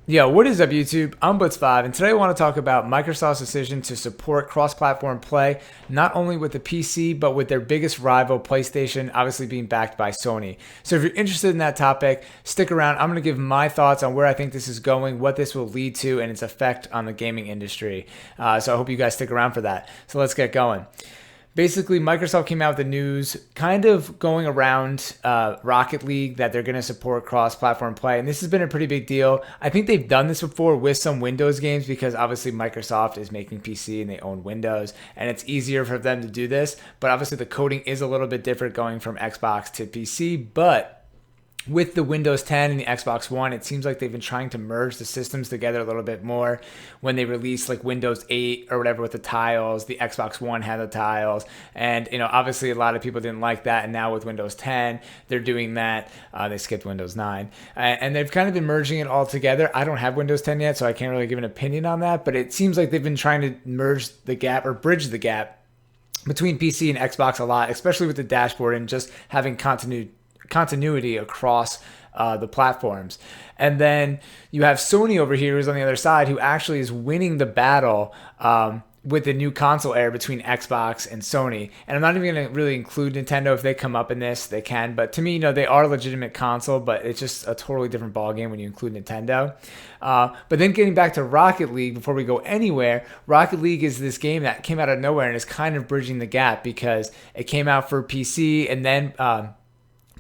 Yo, what is up, YouTube? I'm Blitz5, and today I want to talk about Microsoft's decision to support cross-platform play, not only with the PC, but with their biggest rival, PlayStation, obviously being backed by Sony. So if you're interested in that topic, stick around. I'm going to give my thoughts on where I think this is going, what this will lead to, and its effect on the gaming industry. So I hope you guys stick around for that. So let's get going. Basically, Microsoft came out with the news kind of going around Rocket League that they're going to support cross-platform play. And this has been a pretty big deal. I think they've done this before with some Windows games because obviously Microsoft is making PC and they own Windows. And it's easier for them to do this. But obviously the coding is a little bit different going from Xbox to PC. But with the Windows 10 and the Xbox One, it seems like they've been trying to merge the systems together a little bit more. When they released like Windows 8 or whatever with the tiles, the Xbox One had the tiles. And, obviously a lot of people didn't like that. And now with Windows 10, they're doing that. They skipped Windows 9. And they've kind of been merging it all together. I don't have Windows 10 yet, so I can't really give an opinion on that. But it seems like they've been trying to merge the gap or bridge the gap between PC and Xbox a lot, especially with the dashboard and just having continuity across the platforms. And then you have Sony over here who's on the other side, who actually is winning the battle with the new console era between Xbox and Sony. And I'm not even going to really include Nintendo. If they come up in this, they can. But to me, they are a legitimate console, but it's just a totally different ballgame when you include Nintendo. But then getting back to Rocket League, before we go anywhere, Rocket League is this game that came out of nowhere and is kind of bridging the gap because it came out for PC and then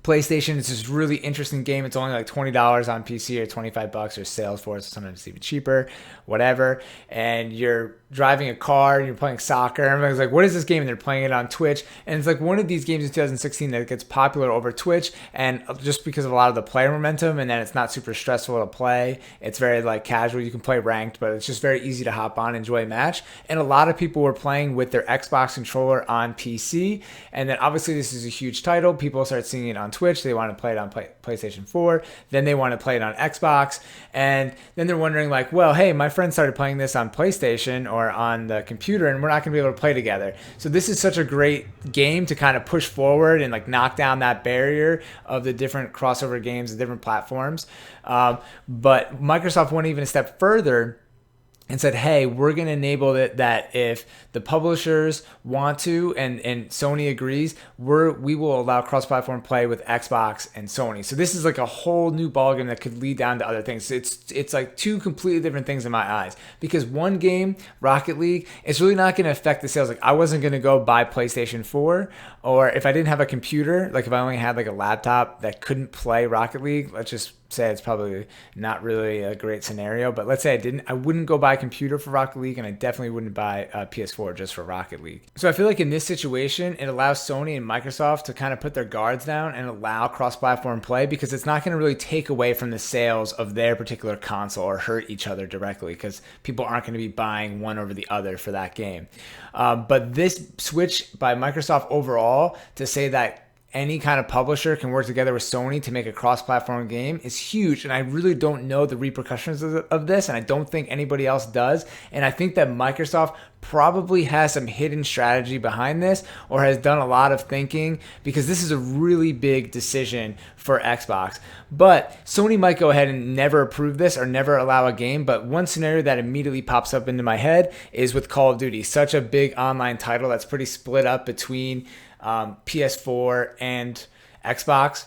PlayStation. It's this really interesting game. It's only like $20 on PC or $25 or sales for it. So sometimes it's even cheaper, whatever. And you're driving a car and you're playing soccer. Everybody's like, what is this game? And they're playing it on Twitch. And it's like one of these games in 2016 that gets popular over Twitch. And just because of a lot of the player momentum, and then it's not super stressful to play. It's very like casual. You can play ranked, but it's just very easy to hop on and enjoy a match. And a lot of people were playing with their Xbox controller on PC. And then obviously this is a huge title. People start seeing it on Twitch. They want to play it on PlayStation 4. Then they want to play it on Xbox. And then they're wondering like, well, hey, my friend started playing this on PlayStation or on the computer, and we're not going to be able to play together. So this is such a great game to kind of push forward and like knock down that barrier of the different crossover games and different platforms. But Microsoft went even a step further and said, hey, we're going to enable it that if the publishers want to and Sony agrees, we will allow cross-platform play with Xbox and Sony. So this is like a whole new ballgame that could lead down to other things. It's like two completely different things in my eyes. Because one game, Rocket League, it's really not going to affect the sales. Like I wasn't going to go buy PlayStation 4, or if I didn't have a computer, like if I only had like a laptop that couldn't play Rocket League, let's just say it's probably not really a great scenario, but let's say I wouldn't go buy a computer for Rocket League, and I definitely wouldn't buy a PS4 just for Rocket League. So I feel like in this situation, it allows Sony and Microsoft to kind of put their guards down and allow cross-platform play, because it's not going to really take away from the sales of their particular console or hurt each other directly, because people aren't going to be buying one over the other for that game. But this switch by Microsoft overall to say that any kind of publisher can work together with Sony to make a cross-platform game is huge. And I really don't know the repercussions of this, and I don't think anybody else does. And I think that Microsoft probably has some hidden strategy behind this, or has done a lot of thinking, because this is a really big decision for Xbox. But Sony might go ahead and never approve this or never allow a game. But one scenario that immediately pops up into my head is with Call of Duty, such a big online title that's pretty split up between PS4 and Xbox.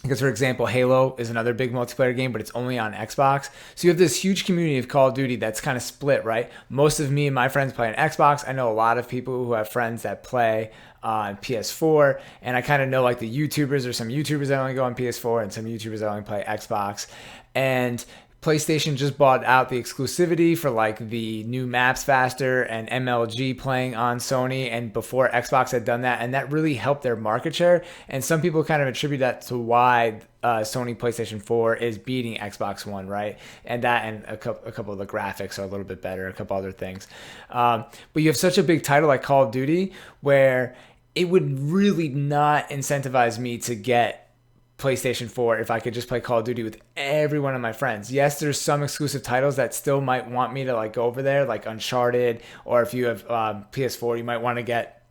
Because, for example, Halo is another big multiplayer game, but it's only on Xbox. So you have this huge community of Call of Duty that's kind of split, right? Most of me and my friends play on Xbox. I know a lot of people who have friends that play on PS4, and I kind of know like the YouTubers, or some YouTubers that only go on PS4 and some YouTubers that only play Xbox. And PlayStation just bought out the exclusivity for like the new maps faster and MLG playing on Sony, and before Xbox had done that, and that really helped their market share. And some people kind of attribute that to why Sony PlayStation 4 is beating Xbox One, right? And that, and a couple of the graphics are a little bit better, a couple other things. But you have such a big title like Call of Duty, where it would really not incentivize me to get PlayStation 4 if I could just play Call of Duty with every one of my friends. Yes, there's some exclusive titles that still might want me to like go over there, like Uncharted, or if you have PS4, you might want to get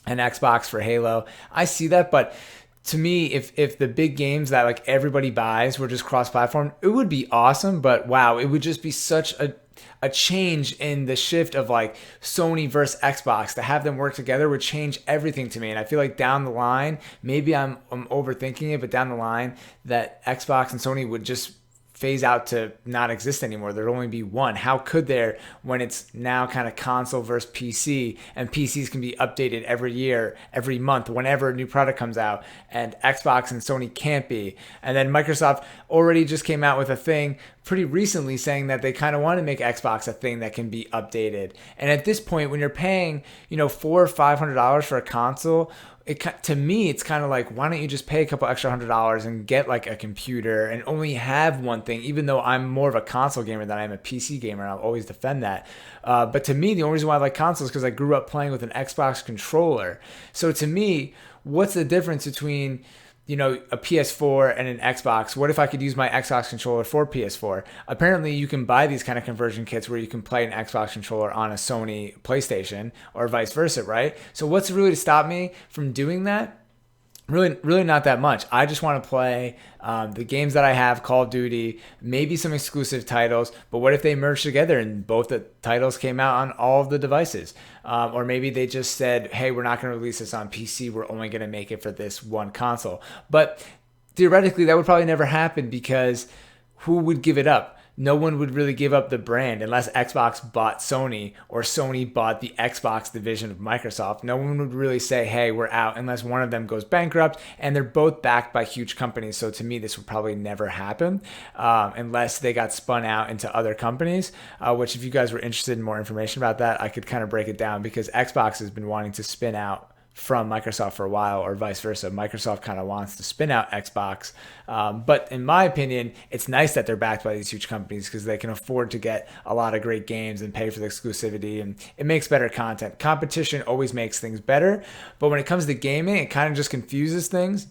an Xbox for Halo. I see that, but to me, if the big games that like everybody buys were just cross-platform, it would be awesome. But wow, it would just be such a change in the shift of like Sony versus Xbox. To have them work together would change everything to me. And I feel like down the line, maybe I'm overthinking it, but down the line, that Xbox and Sony would just phase out to not exist anymore. There'd only be one. How could there, when it's now kind of console versus PC, and PCs can be updated every year, every month, whenever a new product comes out, and Xbox and Sony can't be? And then Microsoft already just came out with a thing pretty recently saying that they kind of want to make Xbox a thing that can be updated. And at this point, when you're paying, $400 or $500 for a console, to me, it's kind of like, why don't you just pay a couple extra $100 and get like a computer and only have one thing, even though I'm more of a console gamer than I am a PC gamer, and I'll always defend that. But to me, the only reason why I like consoles is because I grew up playing with an Xbox controller. So to me, what's the difference between a PS4 and an Xbox? What if I could use my Xbox controller for PS4? Apparently, you can buy these kind of conversion kits where you can play an Xbox controller on a Sony PlayStation or vice versa, right? So what's really to stop me from doing that? Really not that much. I just want to play the games that I have, Call of Duty, maybe some exclusive titles. But what if they merged together and both the titles came out on all of the devices? Or maybe they just said, hey, we're not going to release this on PC. We're only going to make it for this one console. But theoretically, that would probably never happen, because who would give it up? No one would really give up the brand unless Xbox bought Sony or Sony bought the Xbox division of Microsoft. No one would really say, hey, we're out, unless one of them goes bankrupt, and they're both backed by huge companies. So to me, this would probably never happen unless they got spun out into other companies, which if you guys were interested in more information about that, I could kind of break it down, because Xbox has been wanting to spin out from Microsoft for a while, or vice versa. Microsoft kind of wants to spin out Xbox. But in my opinion, it's nice that they're backed by these huge companies, because they can afford to get a lot of great games and pay for the exclusivity, and it makes better content. Competition always makes things better, but when it comes to gaming, it kind of just confuses things.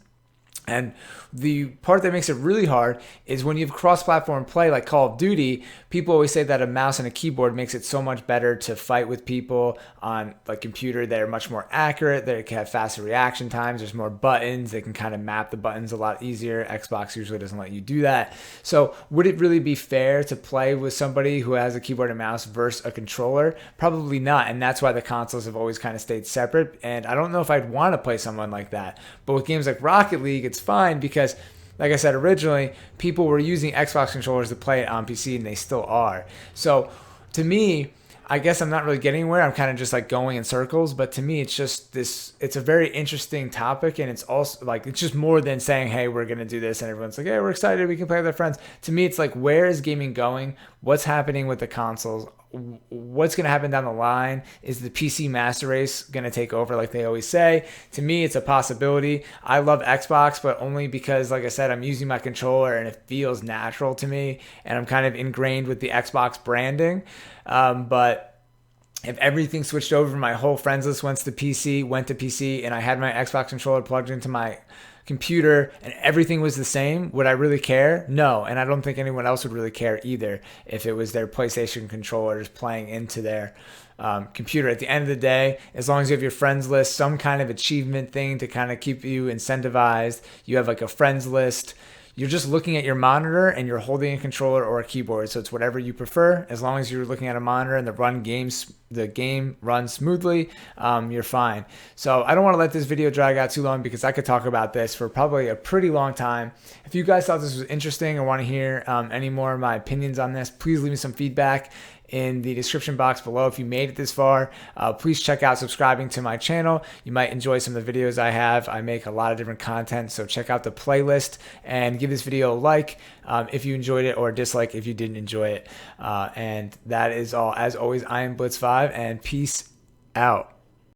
And the part that makes it really hard is when you have cross-platform play like Call of Duty. People always say that a mouse and a keyboard makes it so much better to fight with people on like computer. They're much more accurate. They can have faster reaction times. There's more buttons. They can kind of map the buttons a lot easier. Xbox usually doesn't let you do that. So would it really be fair to play with somebody who has a keyboard and mouse versus a controller? Probably not. And that's why the consoles have always kind of stayed separate. And I don't know if I'd want to play someone like that. But with games like Rocket League, it's fine, because like I said originally, people were using Xbox controllers to play it on PC, and they still are. So to me, I guess I'm not really getting anywhere. I'm kind of just like going in circles, but to me, it's just this, it's a very interesting topic, and it's also like, it's just more than saying, hey, we're going to do this, and everyone's like, hey, we're excited, we can play with our friends. To me, it's like, where is gaming going? What's happening with the consoles? What's going to happen down the line? Is the PC master race going to take over like they always say? To me, it's a possibility. I love Xbox, but only because, like I said, I'm using my controller and it feels natural to me, and I'm kind of ingrained with the Xbox branding. But if everything switched over, my whole friends list went to PC, and I had my Xbox controller plugged into my computer and everything was the same, would I really care? No. And I don't think anyone else would really care either if it was their PlayStation controllers playing into their computer. At the end of the day, as long as you have your friends list, some kind of achievement thing to kind of keep you incentivized, you have like a friends list, you're just looking at your monitor and you're holding a controller or a keyboard. So it's whatever you prefer. As long as you're looking at a monitor and the game runs smoothly, you're fine. So I don't want to let this video drag out too long, because I could talk about this for probably a pretty long time. If you guys thought this was interesting or want to hear any more of my opinions on this, please leave me some feedback in the description box below. If you made it this far, please check out subscribing to my channel. You might enjoy some of the videos I have. I make a lot of different content, so check out the playlist and give this video a like if you enjoyed it, or a dislike if you didn't enjoy it. And that is all. As always, I am Blitz5, and peace out.